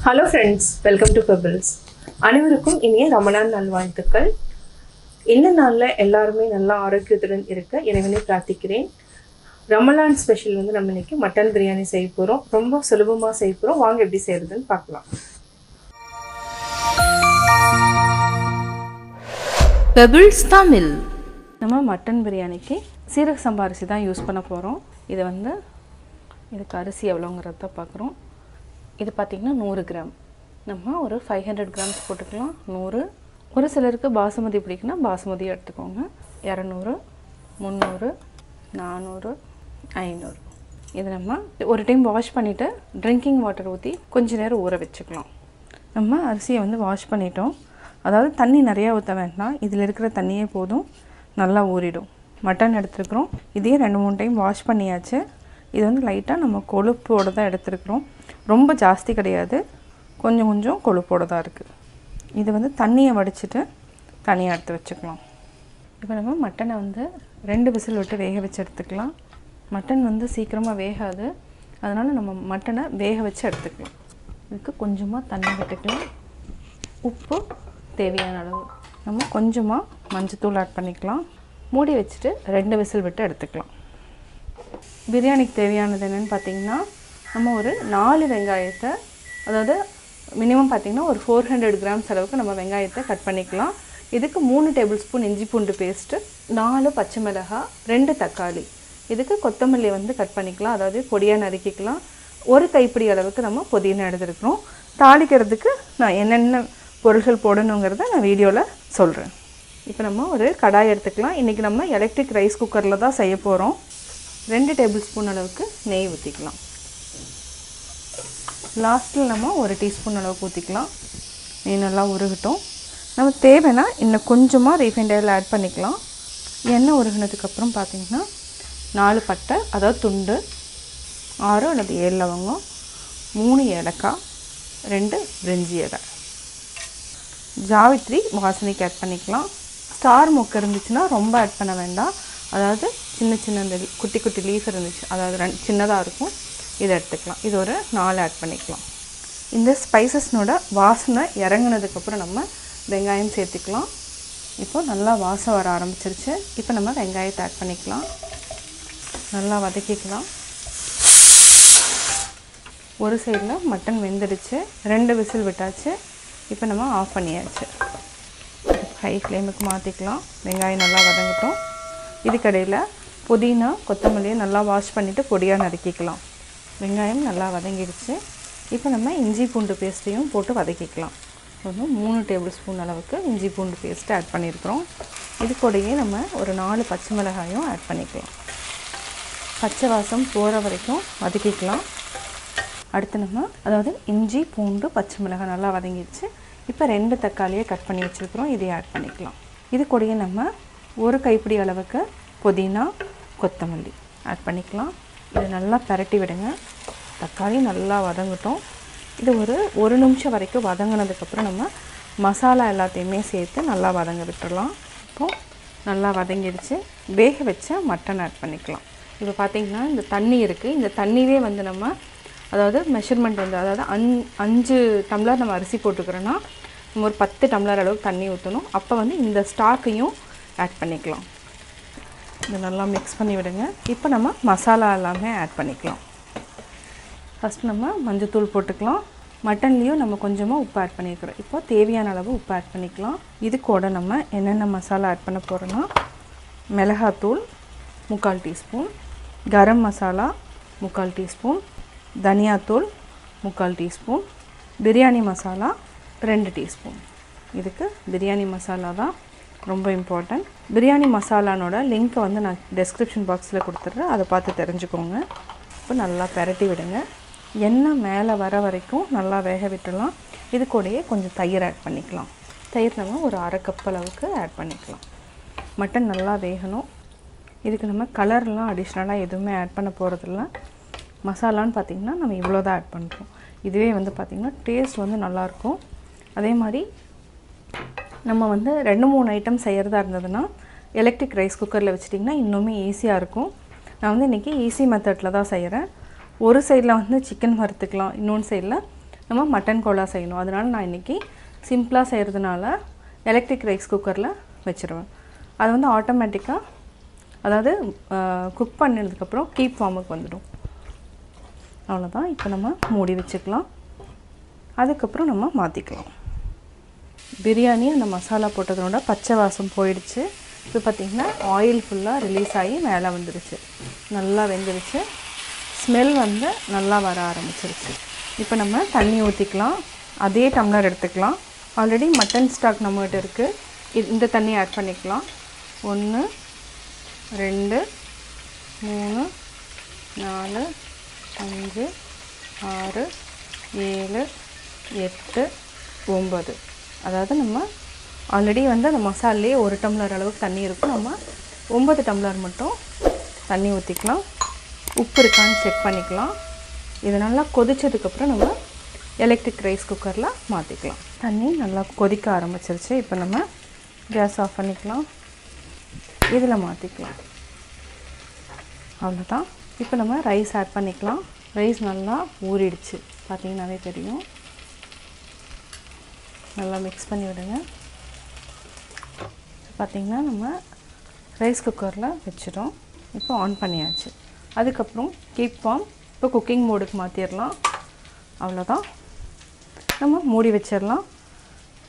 Hello friends, welcome to Pebbles. அனைவருக்கும் இனிய ரமலான் நல்வாழ்த்துக்கள். இந்த நாள்ல எல்லாருமே நல்ல ஆரோக்கியத்துடன் இருக்க இறைவனை பிரார்த்திக்கிறேன். ரமலான் ஸ்பெஷல் வந்து நம்ம இன்னைக்கு மட்டன் பிரியாணி செய்ய போறோம். ரொம்ப சுலபமா செய்ய போறோம். வாங்க எப்படி செய்யறதுன்னு பார்க்கலாம். Pebbles Tamil. நம்ம மட்டன் பிரியாணிக்கு சீரக சம்பா அரிசி தான் யூஸ் பண்ண போறோம். இது வந்து இதுக்கு அரிசி எவ்வளோங்கிறத பார்க்குறோம். இது பார்த்திங்கன்னா 100 கிராம். நம்ம ஒரு 500 கிராம்ஸ் போட்டுக்கலாம். 100. ஒரு சிலருக்கு பாசுமதி பிடிக்குன்னா பாசுமதி எடுத்துக்கோங்க. 200, 300, 400, 500. இது நம்ம ஒரு டைம் வாஷ் பண்ணிவிட்டு ட்ரிங்கிங் வாட்டர் ஊற்றி கொஞ்ச நேரம் ஊற வச்சுக்கலாம். நம்ம அரிசியை வந்து வாஷ் பண்ணிட்டோம். அதாவது தண்ணி நிறையா ஊற்ற வேண்டாம். இதில் இருக்கிற தண்ணியே போதும், நல்லா ஊறிடும். மட்டன் எடுத்துருக்குறோம். இதே 2-3 டைம் வாஷ் பண்ணியாச்சு. இது வந்து லைட்டாக நம்ம கொழுப்போடு தான் எடுத்துருக்குறோம். ரொம்ப ஜாஸ்தி கிடையாது, கொஞ்சம் கொஞ்சம் கொழுப்போடு தான் இருக்குது. இது வந்து தண்ணியை வடிச்சிட்டு தனியாக எடுத்து வச்சுக்கலாம். இப்போ நம்ம மட்டனை வந்து 2 விசில் விட்டு வேக வச்சு எடுத்துக்கலாம். மட்டன் வந்து சீக்கிரமாக வேகாது, அதனால் நம்ம மட்டனை வேக வச்சு எடுத்துக்கலாம். இதுக்கு கொஞ்சமாக தண்ணி விட்டுக்கலாம். உப்பு தேவையான அளவு. நம்ம கொஞ்சமாக மஞ்சத்தூள் ஆட் பண்ணிக்கலாம். மூடி வச்சுட்டு 2 விசில் விட்டு எடுத்துக்கலாம். பிரியாணிக்கு தேவையானது என்னென்னு பார்த்திங்கன்னா, நம்ம ஒரு 4 வெங்காயத்தை, அதாவது மினிமம் பார்த்திங்கன்னா ஒரு 400 கிராம்ஸ் அளவுக்கு நம்ம வெங்காயத்தை கட் பண்ணிக்கலாம். இதுக்கு 3 டேபிள் ஸ்பூன் இஞ்சி பூண்டு பேஸ்ட்டு, 4 பச்சை மிளகாய், 2 தக்காளி. இதுக்கு கொத்தமல்லி வந்து கட் பண்ணிக்கலாம், அதாவது பொடியாக நறுக்கிக்கலாம். ஒரு கைப்பிடி அளவுக்கு நம்ம புதினா எடுத்துருக்குறோம். தாளிக்கிறதுக்கு நான் என்னென்ன பொருட்கள் போடணுங்கிறத நான் வீடியோவில் சொல்கிறேன். இப்போ நம்ம ஒரு கடாய் எடுத்துக்கலாம். இன்றைக்கி நம்ம எலக்ட்ரிக் ரைஸ் குக்கரில் தான் செய்ய போகிறோம். 2 டேபிள் ஸ்பூன் அளவுக்கு நெய் ஊற்றிக்கலாம். லாஸ்ட்டில் நம்ம 1 டீஸ்பூன் அளவுக்கு ஊற்றிக்கலாம். நெய் நல்லா உருகட்டும். நம்ம தேவைன்னா இன்னும் கொஞ்சமாக ரீஃபைண்ட் ஆயில் ஆட் பண்ணிக்கலாம். எண்ணெய் உருகினதுக்கப்புறம் பார்த்திங்கன்னா 4 பட்டை, அதாவது துண்டு, 6 அல்லது 7 லவங்கம், 3 ஏலக்காய், 2 பிரிஞ்சி இலை, ஜாவித்ரி வாசனைக்கு ஆட் பண்ணிக்கலாம். ஸ்டார் மொக்கு இருந்துச்சுன்னா ரொம்ப ஆட் பண்ண வேண்டாம். அதாவது சின்ன சின்ன இந்த குட்டி குட்டி லீஃப் இருந்துச்சு, அதாவது சின்னதாக இருக்கும், இதை எடுத்துக்கலாம். இது ஒரு 4 ஆட் பண்ணிக்கலாம். இந்த ஸ்பைசஸ்னோட வாசனை இறங்கினதுக்கப்புறம் நம்ம வெங்காயம் சேர்த்துக்கலாம். இப்போ நல்லா வாசம் வர ஆரம்பிச்சிருச்சு. இப்போ நம்ம வெங்காயத்தை ஆட் பண்ணிக்கலாம். நல்லா வதக்கிக்கலாம். ஒரு சைடில் மட்டன் வெந்துடுச்சு, 2 விசில் விட்டாச்சு. இப்போ நம்ம ஆஃப் பண்ணியாச்சு. ஹை ஃப்ளேமுக்கு மாற்றிக்கலாம். வெங்காயம் நல்லா வதங்கட்டும். இதுக்கடையில் புதினா கொத்தமல்லியை நல்லா வாஷ் பண்ணிவிட்டு பொடியாக நறுக்கிக்கலாம். வெங்காயம் நல்லா வதங்கிடுச்சு. இப்போ நம்ம இஞ்சி பூண்டு பேஸ்ட்டையும் போட்டு வதக்கிக்கலாம். ஒரு 3 டேபிள் ஸ்பூன் அளவுக்கு இஞ்சி பூண்டு பேஸ்ட்டு ஆட் பண்ணியிருக்கிறோம். இது கூடயே நம்ம ஒரு 4 பச்சை மிளகாயும் ஆட் பண்ணிக்கலாம். பச்சை வாசம் போகிற வரைக்கும் வதக்கிக்கலாம். அடுத்து நம்ம, அதாவது இஞ்சி பூண்டு பச்சை மிளகாய் நல்லா வதங்கிடுச்சு. இப்போ 2 தக்காளியை கட் பண்ணி வச்சுருக்கிறோம், இதை ஆட் பண்ணிக்கலாம். இது கூடயே நம்ம ஒரு கைப்பிடி அளவுக்கு புதினா கொத்தமல்லி ஆட் பண்ணிக்கலாம். இதை நல்லா பரட்டி விடுங்க. தக்காளி நல்லா வதங்கட்டும். இது ஒரு 1 நிமிஷம் வரைக்கும் வதங்கினதுக்கப்புறம் நம்ம மசாலா எல்லாத்தையுமே சேர்த்து நல்லா வதங்க விட்டுடலாம். இப்போது நல்லா வதங்கிடுச்சு. வேக வச்ச மட்டன் ஆட் பண்ணிக்கலாம். இப்போ பார்த்திங்கன்னா இந்த தண்ணி இருக்குது. இந்த தண்ணியே வந்து நம்ம, அதாவது மெஷர்மெண்ட் வந்து, அதாவது 5 டம்ளர் நம்ம அரிசி போட்டுக்கிறோன்னா நம்ம ஒரு 10 டம்ளர் அளவுக்கு தண்ணி ஊற்றணும். அப்போ வந்து இந்த ஸ்டாக்கையும் ஆட் பண்ணிக்கலாம். இதை நல்லா மிக்ஸ் பண்ணி விடுங்க. இப்போ நம்ம மசாலா எல்லாமே ஆட் பண்ணிக்கலாம். ஃபஸ்ட் நம்ம மஞ்சத்தூள் போட்டுக்கலாம். மட்டன்லேயும் நம்ம கொஞ்சமாக உப்பு ஆட் பண்ணியிருக்கிறோம். இப்போ தேவையான அளவு உப்பு ஆட் பண்ணிக்கலாம். இது கூட நம்ம என்னென்ன மசாலா ஆட் பண்ண போகிறோன்னா, மிளகாத்தூள் 3/4 டீஸ்பூன், கரம் மசாலா 3/4 டீஸ்பூன், தனியாத்தூள் 3/4 டீஸ்பூன், பிரியாணி மசாலா 2 டீஸ்பூன். இதுக்கு பிரியாணி மசாலா தான் ரொம்ப இம்பார்ட்டன்ட். பிரியாணி மசாலானோட லிங்க்கை வந்து நான் டெஸ்கிரிப்ஷன் பாக்ஸில் கொடுத்துட்றேன், அதை பார்த்து தெரிஞ்சுக்கோங்க. இப்போ நல்லா பரட்டி விடுங்க. எண்ணெய் மேலே வர வரைக்கும் நல்லா வேக விட்டுடலாம். இது கூடயே கொஞ்சம் தயிர் ஆட் பண்ணிக்கலாம். தயிர் நம்ம ஒரு 1/2 கப் அளவுக்கு ஆட் பண்ணிக்கலாம். மட்டன் நல்லா வேகணும். இதுக்கு நம்ம கலர்லாம் அடிஷ்னலாக எதுவுமே ஆட் பண்ண போகிறதில்ல. மசாலான்னு பார்த்திங்கன்னா நம்ம இவ்வளோ தான் ஆட் பண்ணுறோம். இதுவே வந்து பார்த்திங்கன்னா டேஸ்ட் வந்து நல்லாயிருக்கும். அதே மாதிரி நம்ம வந்து 2-3 ஐட்டம் செய்கிறதா இருந்ததுன்னா எலக்ட்ரிக் ரைஸ் குக்கரில் வச்சிட்டிங்கன்னா இன்னுமே ஈஸியாக இருக்கும். நான் வந்து இன்றைக்கி ஈஸி மெத்தடில் தான் செய்கிறேன். ஒரு சைடில் வந்து சிக்கன் வறுத்துக்கலாம், இன்னொன்று சைடில் நம்ம மட்டன் கோலா செய்யணும். அதனால் நான் இன்றைக்கி சிம்பிளாக செய்கிறதுனால எலக்ட்ரிக் ரைஸ் குக்கரில் வச்சுருவேன். அது வந்து ஆட்டோமேட்டிக்காக அதாவது குக் பண்ணதுக்கப்புறம் கீப் ஃபார்முக்கு வந்துடும். அவ்வளோதான். இப்போ நம்ம மூடி வச்சுக்கலாம். அதுக்கப்புறம் நம்ம மாற்றிக்கலாம். பிரியாணி அந்த மசாலா போட்டதோட பச்சை வாசம் போயிடுச்சு. இப்போ பார்த்திங்கன்னா ஆயில் ஃபுல்லாக ரிலீஸ் ஆகி மேலே வந்துடுச்சு. நல்லா வெந்துடுச்சு. ஸ்மெல் வந்து நல்லா வர ஆரம்பிச்சிருச்சு. இப்போ நம்ம தண்ணி ஊற்றிக்கலாம். அதே டம்ளர் எடுத்துக்கலாம். ஆல்ரெடி மட்டன் ஸ்டாக் நம்மகிட்ட இருக்குது. இந்த தண்ணி ஆட் பண்ணிக்கலாம். 1 2 3 4 5 6 7 8 9. அதாவது நம்ம ஆல்ரெடி வந்து அந்த மசாலே 1 டம்ளர் அளவுக்கு தண்ணி இருக்கும். நம்ம 9 டம்ளர் மட்டும் தண்ணி ஊற்றிக்கலாம். உப்பு இருக்கான்னு செக் பண்ணிக்கலாம். இது நல்லா கொதித்ததுக்கப்புறம் நம்ம எலக்ட்ரிக் ரைஸ் குக்கரில் மாற்றிக்கலாம். தண்ணி நல்லா கொதிக்க ஆரம்பிச்சிருச்சு. இப்போ நம்ம கேஸ் ஆஃப் பண்ணிக்கலாம். இதில் மாற்றிக்கலாம். அவ்வளோதான். இப்போ நம்ம ரைஸ் ஆட் பண்ணிக்கலாம். ரைஸ் நல்லா ஊறிடுச்சு, பார்த்திங்கனாவே தெரியும். நல்லா மிக்ஸ் பண்ணி விடுங்க. பார்த்திங்கன்னா நம்ம ரைஸ் குக்கரில் வச்சிட்டோம். இப்போ ஆன் பண்ணியாச்சு. அதுக்கப்புறம் கீப் ஃபார்ம் இப்போ குக்கிங் மோடுக்கு மாற்றிடலாம். அவ்வளோதான். நம்ம மூடி வச்சிடலாம்.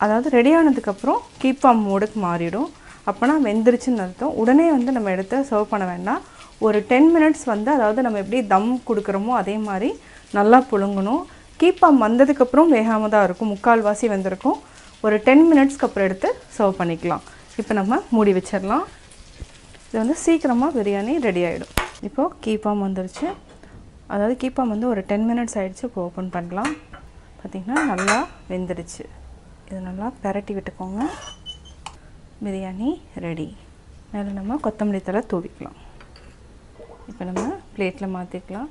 அதாவது ரெடி ஆனதுக்கப்புறம் கீப் ஃபார்ம் மோடுக்கு மாறிடும். அப்போனா வெந்துருச்சுன்னு அர்த்தம். உடனே வந்து நம்ம எடுத்து சர்வ் பண்ண வேண்டாம். ஒரு 10 மினிட்ஸ் வந்து அதாவது நம்ம எப்படி தம் கொடுக்குறோமோ அதே மாதிரி நல்லா புழுங்கணும். கீப் ஃபார்ம் வந்ததுக்கப்புறம் வேகாமல் தான் இருக்கும். 3/4 வாசி வந்திருக்கும். ஒரு 10 மினிட்ஸ்க்கு அப்புறம் எடுத்து சர்வ் பண்ணிக்கலாம். இப்போ நம்ம மூடி வச்சிடலாம். இது வந்து சீக்கிரமாக பிரியாணி ரெடி ஆகிடும். இப்போது கீப் ஃபார்ம் வந்துருச்சு. அதாவது கீப் ஃபார்ம் வந்து ஒரு 10 மினிட்ஸ் ஆகிடுச்சு. இப்போ ஓப்பன் பண்ணலாம். பார்த்திங்கன்னா நல்லா வெந்துடுச்சு. இது நல்லா பெரட்டி விட்டுக்கோங்க. பிரியாணி ரெடி. மேலே நம்ம கொத்தமல்லி தழை தூவிக்கலாம். இப்போ நம்ம பிளேட்டில் மாற்றிக்கலாம்.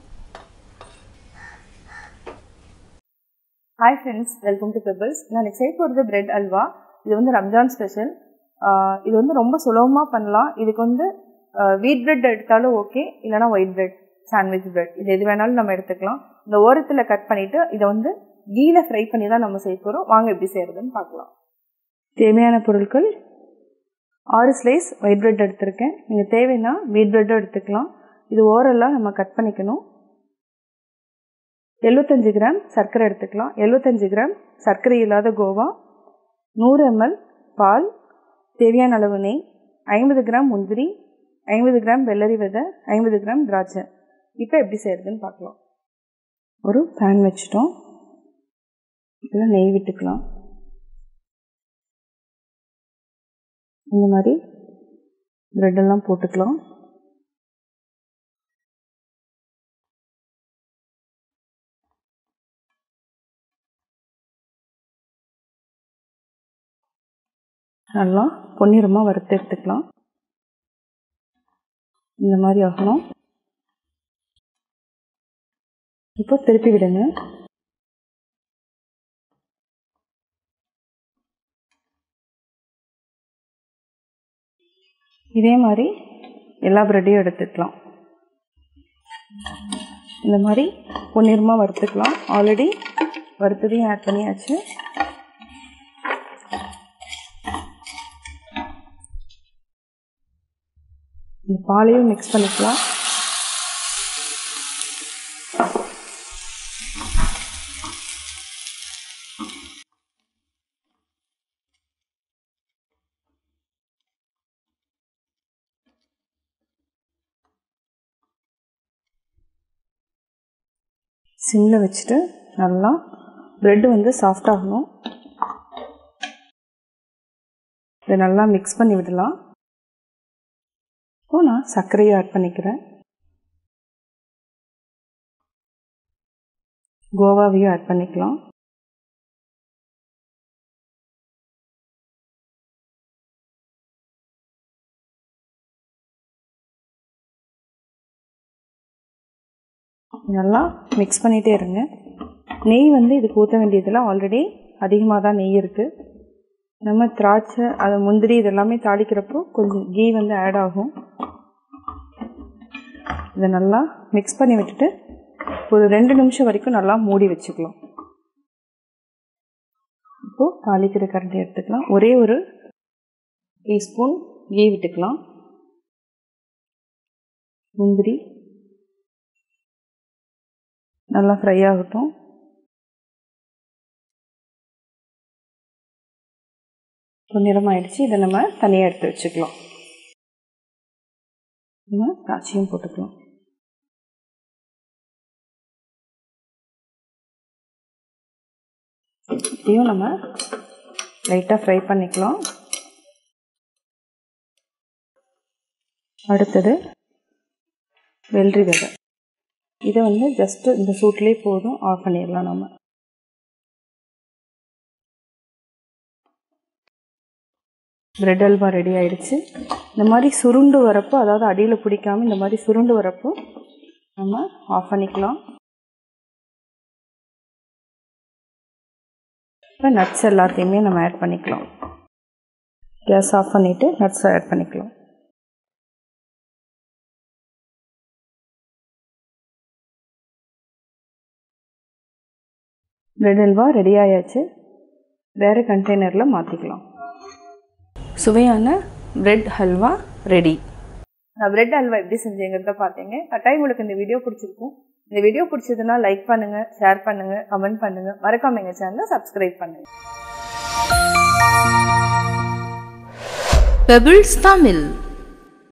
Hi friends, welcome to pebbles. நான் எனக்கு செய்ய போகிறது பிரெட் அல்வா. இது வந்து ரம்ஜான் ஸ்பெஷல். இது வந்து ரொம்ப சுலபமாக பண்ணலாம். இதுக்கு வந்து வீட் பிரெட் எடுத்தாலும் ஓகே, இல்லைனா ஒயிட் பிரெட், சாண்ட்விச் பிரெட், இது எது வேணாலும் நம்ம எடுத்துக்கலாம். இந்த ஓரத்தில் கட் பண்ணிவிட்டு இதை வந்து கீயில் ஃப்ரை பண்ணி தான் நம்ம செய்ய போகிறோம். வாங்க எப்படி செய்கிறதுன்னு பார்க்கலாம். தேவையான பொருட்கள் 6 ஸ்லைஸ் ஒயிட் பிரெட் எடுத்திருக்கேன். நீங்கள் தேவைன்னா வீட் பிரெட்டும் எடுத்துக்கலாம். இது ஓரெல்லாம் நம்ம கட் பண்ணிக்கணும். 75 கிராம் சர்க்கரை எடுத்துக்கலாம். 75 கிராம் சர்க்கரை இல்லாத கோவா, 100 ml பால், தேவையான அளவு நெய், 50 கிராம் முந்திரி, 50 கிராம் வெள்ளரி விதை, 50 கிராம் திராட்சை. இப்போ எப்படி செய்கிறதுன்னு பார்க்கலாம். ஒரு பேன் வச்சுட்டோம். இதில் நெய் விட்டுக்கலாம். இந்த மாதிரி ப்ரெட்டெல்லாம் போட்டுக்கலாம். நல்லா பொன்னிறமாக வறுத்து எடுத்துக்கலாம். இந்த மாதிரி ஆகணும். இப்போ திருப்பி விடுங்க. இதே மாதிரி எல்லா ப்ரெட்டையும் எடுத்துக்கலாம். இந்த மாதிரி பொன்னிறமாக வறுத்துக்கலாம். ஆல்ரெடி வறுத்ததையும் ஆட் பண்ணியாச்சு. இந்த பாலையும் மிக்ஸ் பண்ணிக்கலாம். சிம்மில் வச்சுட்டு நல்லா ப்ரெட்டு வந்து சாஃப்டாகணும். இதை நல்லா மிக்ஸ் பண்ணி விடலாம். இப்போ நான் சர்க்கரையை ஆட் பண்ணிக்கிறேன். கோவாவையும் ஆட் பண்ணிக்கலாம். நல்லா மிக்ஸ் பண்ணிகிட்டே இருங்க. நெய் வந்து இதுக்கு ஊற்ற வேண்டியதில் ஆல்ரெடி அதிகமாக தான் நெய் இருக்குது. நம்ம திராட்சை அது முந்திரி இதெல்லாமே தாளிக்கிறப்போ கொஞ்சம் கீ வந்து ஆட் ஆகும். இதை நல்லா மிக்ஸ் பண்ணி விட்டுட்டு ஒரு 2 நிமிஷம் வரைக்கும் நல்லா மூடி வச்சுக்கலாம். இப்போது தாளிக்கிற கரண்டி எடுத்துக்கலாம். ஒரே ஒரு டீஸ்பூன் கீ விட்டுக்கலாம். முந்திரி நல்லா ஃப்ரை ஆகட்டும். பொன்னிறமாயிடுச்சு. இதை நம்ம தனியாக எடுத்து வச்சுக்கலாம். நம்ம திராட்சையும் போட்டுக்கலாம். இதையும் நம்ம லைட்டாக ஃப்ரை பண்ணிக்கலாம். அடுத்தது வெள்ளரி விதை. இதை ஜஸ்ட்டு இந்த சூட்லேயே போதும், ஆஃப் பண்ணிடலாம். நம்ம பிரெட் அல்வா ரெடி ஆயிடுச்சு. இந்த மாதிரி சுருண்டு வரப்போ, அதாவது அடியில் பிடிக்காமல் இந்த மாதிரி சுருண்டு வரப்போ நம்ம ஆஃப் பண்ணிக்கலாம். இப்போ நட்ஸ் எல்லாத்தையுமே நம்ம ஆட் பண்ணிக்கலாம். கேஸ் ஆஃப் பண்ணிவிட்டு நட்ஸை ஆட் பண்ணிக்கலாம். பிரெட் அல்வா ரெடி ஆயாச்சு. வேறு கண்டெய்னரில் மாற்றிக்கலாம். சுவையான பிரெட் ஹல்வா ரெடி. நான் பிரெட் ஹல்வா எப்படி செஞ்சேங்கிறத பார்த்தீங்க. கட்டாயம் உங்களுக்கு இந்த வீடியோ பிடிச்சிருக்கும். இந்த வீடியோ பிடிச்சதுன்னா லைக் பண்ணுங்கள், ஷேர் பண்ணுங்கள், கமெண்ட் பண்ணுங்கள். மறக்காம எங்கள் சேனலை சப்ஸ்கிரைப் பண்ணுங்கள். Pebbles Tamil.